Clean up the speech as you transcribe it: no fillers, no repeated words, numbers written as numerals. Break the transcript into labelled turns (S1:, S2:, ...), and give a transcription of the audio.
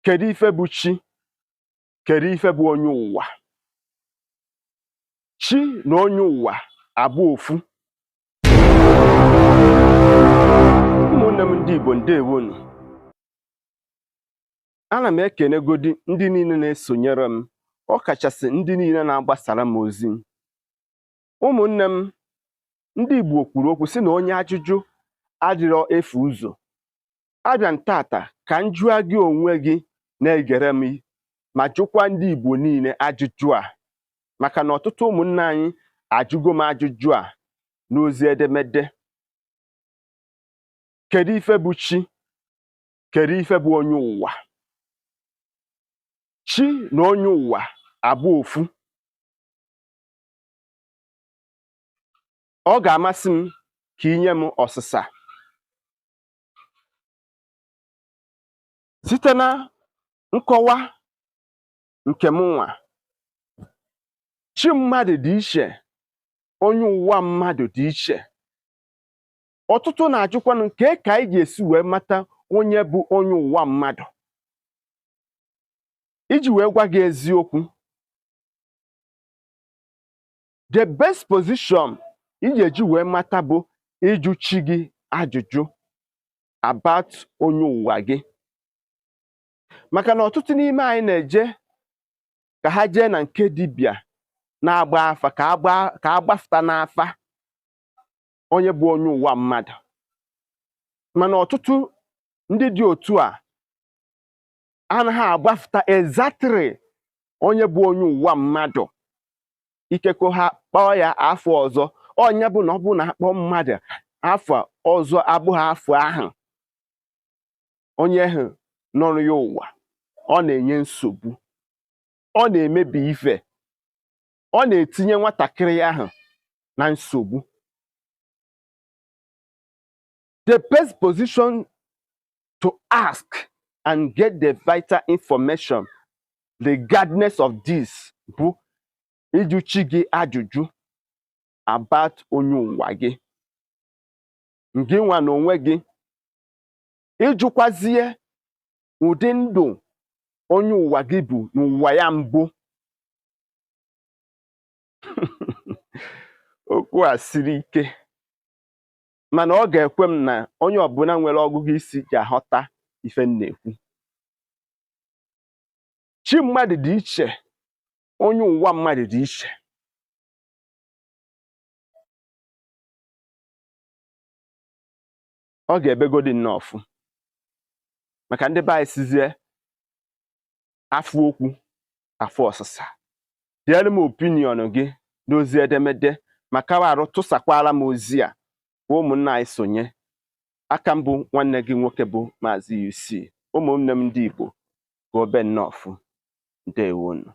S1: Kedu ife bụ chi? Kedu ife bụ onye ụwa? Chi na onye ụwa abụ ofu. Ụmụnne m ndị Igbo, ndewonu. Ana m ekenegodi ndị niile na-esonyere m, ọkachasị ndị niile na-agbasara m ozi. Ụmụnne m ndị Igbo kwuru okwu sị na onye ajụjụ adịrọ efu ụzọ. Abịa ntata ka m jụọ gị onwe gị na-egere m ma jụkwa ndị Igbo niile ajụjụ a, maka na ọtụtụ ụmụnne anyị ajụgo m ajụjụ a n'ozi edemede. Kedu ife bụ chi? Kedu ife bụ onye ụwa? Chi na onye ụwa abụ ofu. Ọ ga-amasị m ka inye m ọsịsa site na nkọwa nke m nwa. Chi mmadụ dị iche, onye ụwa mmadụ dị iche. Ọtụtụ na-ajụkwanụ nke ka anyị ga-esi wee mata onye bụ onye ụwa mmadụ. Iji wee gwa gị eziokwu, the best position ị ga-eji wee mata bụ ịjụ chi gị ajụjụ about onye ụwa gị. Maka na ọtụtụ n'ime anyị na-eje ka ha jee na nke dibịa na-agba afa, ka agbafụta n'afa onye bụ onye ụwa mmadụ. Mana ọtụtụ ndị dị otu a anaghị agbafụta exactly onye bụ onye ụwa mmadụ. Ikekwe ha kpọọ ya afọ ọzọ. Onye bụ na ọ bụ na akpọ mmadụ afọ ọzọ abụghị afọ ahụ, onye ahụ nọrọ ya ụwa, ọ na-enye nsogbu, ọ na-emebi ife, ọ na-etinye nwatakịrị ahụ na nsogbu. The best position to ask and get the vital information regardless of this bụ ịjụ chi gị ajụjụ about onye ụwa gị. Gị nwa na onwe gị ịjụkwazie ụdị ndụ onye ụwa gị bụ n'ụwa ya mbụ. Okwu a siri ike, mana ọ ga-ekwe m na onye ọbụla nwere ọgụgụ isi ga-aghọta ife m na-ekwu. Chi mmadụ dị iche, onye ụwa mmadụ dị iche. Ọ ga-ebegodi nnọọ ọfụ, maka ndị be anyị sizie afụ okwu afụ ọsịsa. Deere m opinion gị n'ozi edemede, maka arụ tụsakwara m ozi a ka ụmụnna anyị sonye. Aka m bụ nwanne gị nwoke bụ Maazi-UC. Ụmụnne m ndị Igbo, ka obe nnọọ ọfụ. Ndewonu.